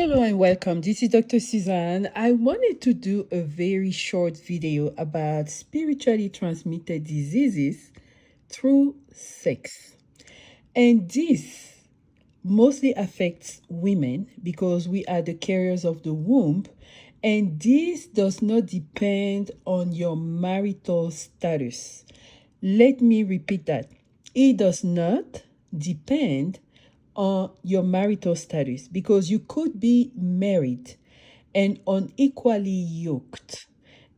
Hello and welcome. This is Dr. Suzanne. I wanted to do a very short video about spiritually transmitted diseases through sex. And this mostly affects women because we are the carriers of the womb. And this does not depend on your marital status. Let me repeat that. It does not depend on your marital status because you could be married and unequally yoked,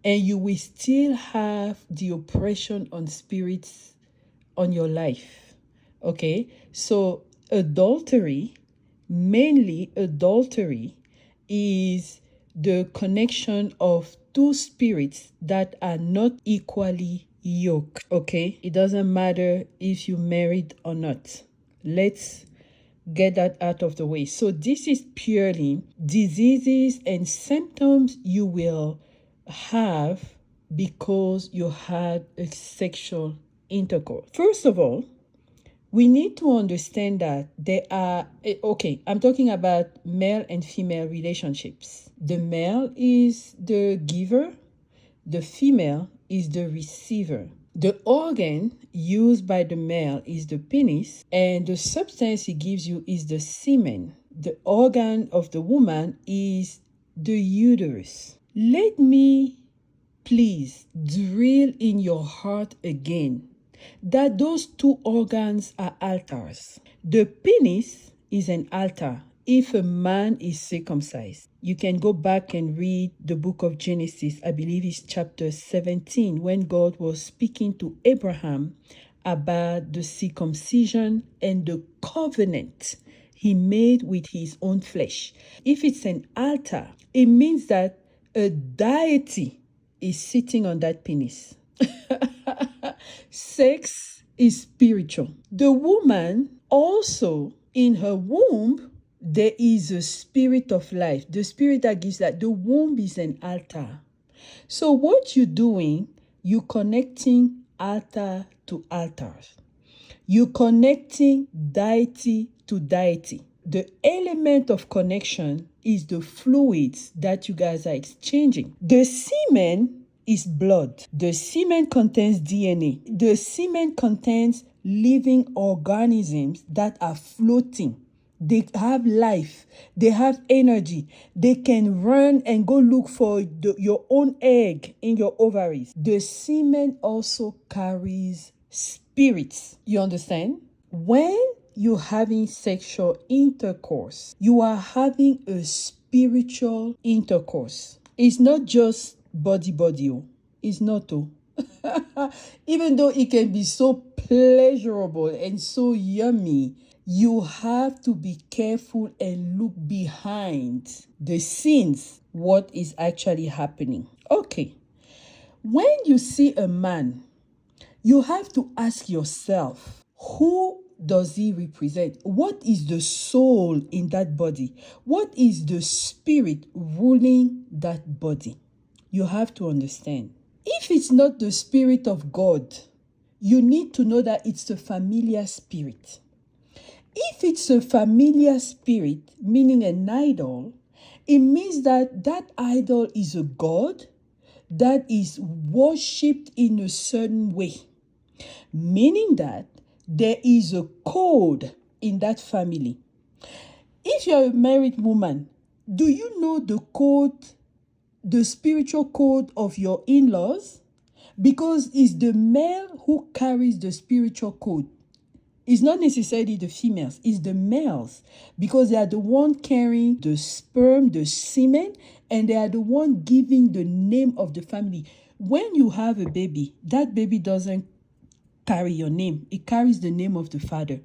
and you will still have the oppression on spirits on your life. Okay, so mainly adultery, is the connection of two spirits that are not equally yoked. Okay, it doesn't matter if you married or not. Let's get that out of the way. So this is purely diseases and symptoms you will have because you had a sexual intercourse. First of all, we need to understand that there are, I'm talking about male and female relationships. The male is the giver, the female is the receiver. The organ used by the male is the penis, and the substance he gives you is the semen. The organ of the woman is the uterus. Let me please drill in your heart again that those two organs are altars. The penis is an altar if a man is circumcised. You can go back and read the book of Genesis, I believe it's chapter 17, when God was speaking to Abraham about the circumcision and the covenant he made with his own flesh. If it's an altar, it means that a deity is sitting on that penis. Sex is spiritual. The woman also, in her womb, there is a spirit of life. The spirit that gives life. The womb is an altar. So what you're doing, you're connecting altar to altar. You're connecting deity to deity. The element of connection is the fluids that you guys are exchanging. The semen is blood. The semen contains DNA. The semen contains living organisms that are floating. They have life. They have energy. They can run and go look for your own egg in your ovaries. The semen also carries spirits. You understand? When you're having sexual intercourse, you are having a spiritual intercourse. It's not just body. It's not. Even though it can be so pleasurable and so yummy, you have to be careful and look behind the scenes, what is actually happening. Okay, when you see a man, you have to ask yourself, who does he represent? What is the soul in that body? What is the spirit ruling that body? You have to understand. If it's not the spirit of God, you need to know that it's a familiar spirit. If it's a familiar spirit, meaning an idol, it means that that idol is a god that is worshipped in a certain way. Meaning that there is a code in that family. If you're a married woman, do you know the code, the spiritual code of your in-laws? Because it's the male who carries the spiritual code. It's not necessarily the females, it's the males, because they are the one carrying the sperm, the semen, and they are the one giving the name of the family. When you have a baby, that baby doesn't carry your name. It carries the name of the father.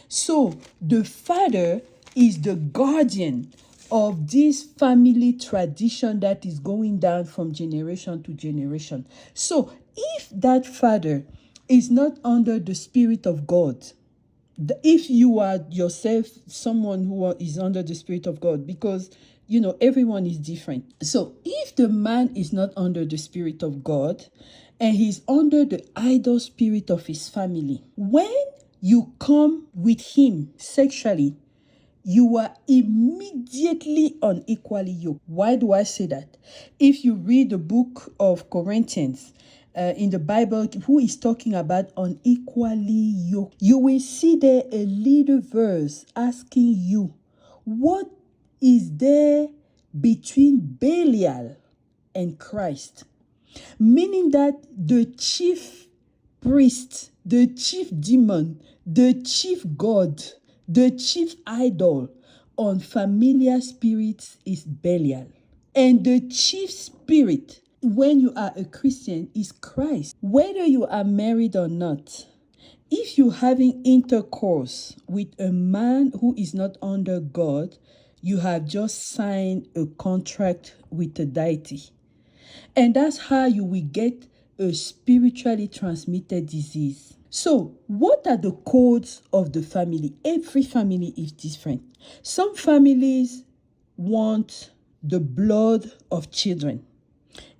So the father is the guardian of this family tradition that is going down from generation to generation. So if that father is not under the spirit of God, if you are yourself someone who is under the spirit of God, because everyone is different. So if the man is not under the spirit of God and he's under the idol spirit of his family, when you come with him sexually, you are immediately unequally yoked. Why do I say that? If you read the book of Corinthians, in the Bible, who is talking about unequally yoked, you will see there a little verse asking you, what is there between Belial and Christ? Meaning that the chief priest, the chief demon, the chief god, the chief idol on familiar spirits is Belial. And the chief spirit, when you are a Christian, is Christ. Whether you are married or not, if you're having intercourse with a man who is not under God, you have just signed a contract with the deity. And that's how you will get a spiritually transmitted disease. So, what are the codes of the family? Every family is different. Some families want the blood of children,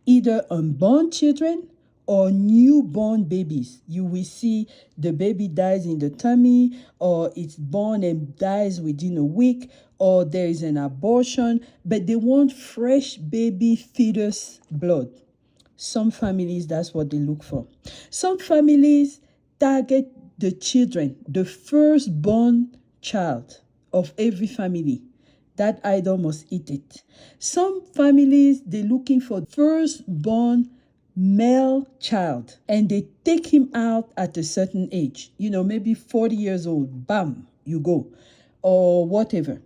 either unborn children or newborn babies. You will see the baby dies in the tummy, or it's born and dies within a week, or there is an abortion, but they want fresh baby fetus blood. Some families, that's what they look for. Some families target the children, the firstborn child of every family. That idol must eat it. Some families, they're looking for firstborn male child, and they take him out at a certain age, maybe 40 years old, bam, you go, or whatever.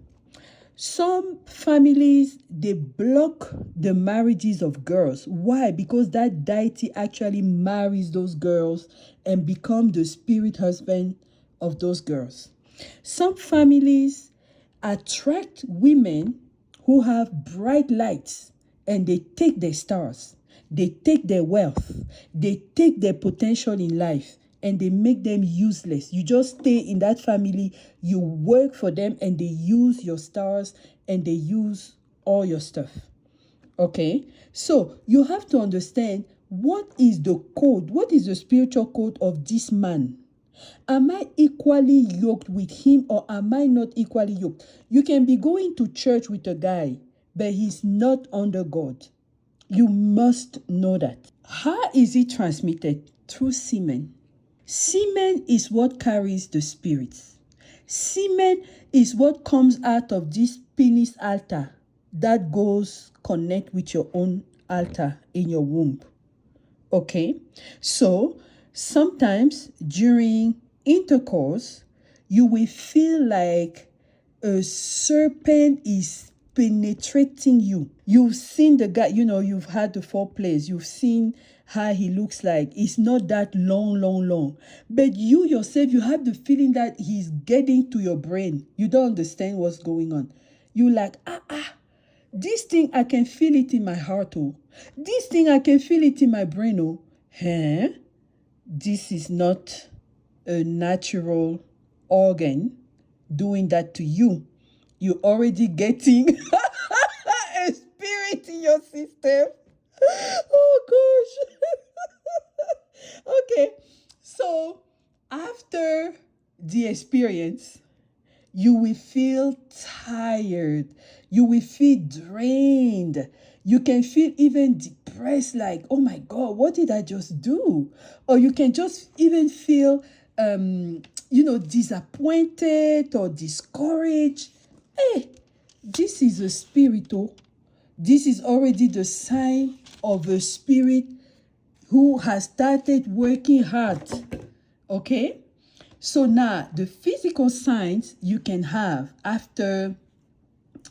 Some families, they block the marriages of girls. Why? Because that deity actually marries those girls and become the spirit husband of those girls. Some families attract women who have bright lights, and they take their stars, they take their wealth, they take their potential in life, and they make them useless. You just stay in that family, you work for them, and they use your stars and they use all your stuff. Okay? So you have to understand, what is the code? What is the spiritual code of this man? Am I equally yoked with him, or am I not equally yoked? You can be going to church with a guy, but he's not under God. You must know that. How is it transmitted? Through semen. Semen is what carries the spirits. Semen is what comes out of this penis altar that goes connect with your own altar in your womb. Okay? So, sometimes during intercourse, you will feel like a serpent is penetrating you. You've seen the guy, you've had the foreplays, you've seen how he looks like. It's not that long. But you yourself, you have the feeling that he's getting to your brain. You don't understand what's going on. You like, this thing, I can feel it in my heart, oh. This thing, I can feel it in my brain, oh. This is not a natural organ doing that to you. You're already getting a spirit in your system. Oh gosh. Okay. So after the experience, you will feel tired. You will feel drained. You can feel even depressed, like, oh my God, what did I just do? Or you can just even feel, disappointed or discouraged. Hey, this is a spirit, oh. This is already the sign of a spirit who has started working hard. Okay? So now, the physical signs you can have after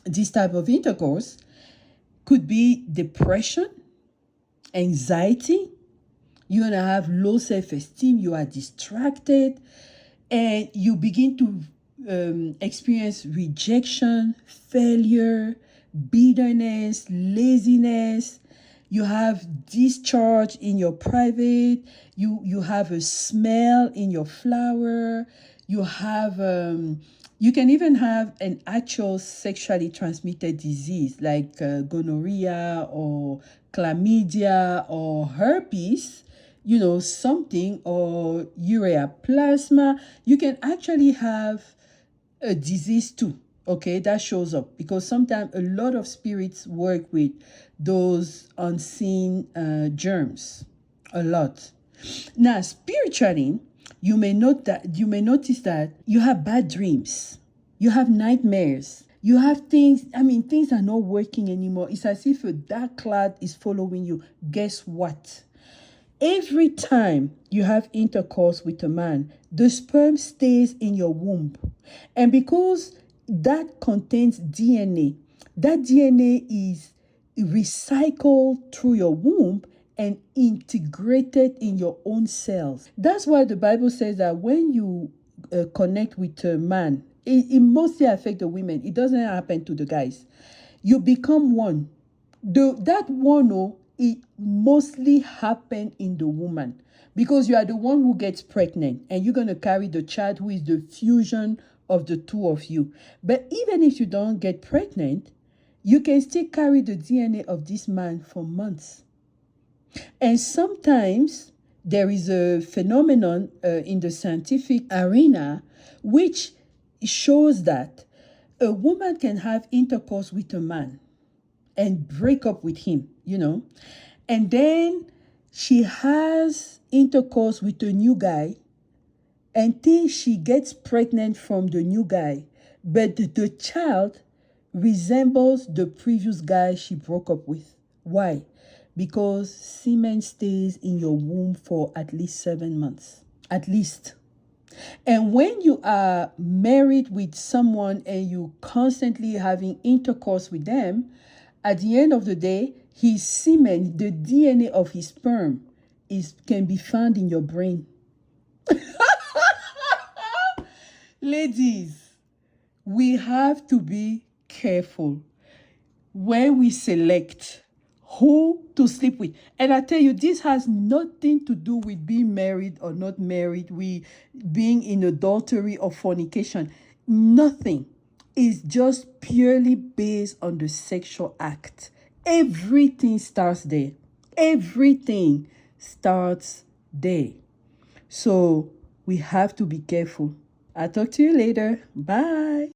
this type of intercourse could be depression, anxiety. You're going to have low self-esteem. You are distracted, and you begin to experience rejection, failure, bitterness, laziness. You have discharge in your private. You have a smell in your flower. You have you can even have an actual sexually transmitted disease like gonorrhea or chlamydia or herpes, something, or urea plasma. You can actually have a disease too. Okay, that shows up because sometimes a lot of spirits work with those unseen germs a lot. Now, spiritually, you may notice that you have bad dreams, you have nightmares, you have things. I mean, things are not working anymore. It's as if a dark cloud is following you. Guess what? Every time you have intercourse with a man, the sperm stays in your womb. And because that contains DNA, that DNA is recycled through your womb and integrated in your own cells. That's why the Bible says that when you connect with a man, it mostly affects the women. It doesn't happen to the guys. You become one. That one, oh, it mostly happen in the woman because you are the one who gets pregnant and you're going to carry the child who is the fusion of the two of you. But even if you don't get pregnant, you can still carry the DNA of this man for months. And sometimes there is a phenomenon in the scientific arena which shows that a woman can have intercourse with a man and break up with him, and then she has intercourse with a new guy until she gets pregnant from the new guy. But the child resembles the previous guy she broke up with. Why? Because semen stays in your womb for at least 7 months. At least. And when you are married with someone and you constantly having intercourse with them, at the end of the day, his semen, the DNA of his sperm, can be found in your brain. Ladies, we have to be careful when we select who to sleep with. And I tell you, this has nothing to do with being married or not married, being in adultery or fornication. Nothing. It's just purely based on the sexual act. Everything starts there. Everything starts there. So we have to be careful. I'll talk to you later. Bye.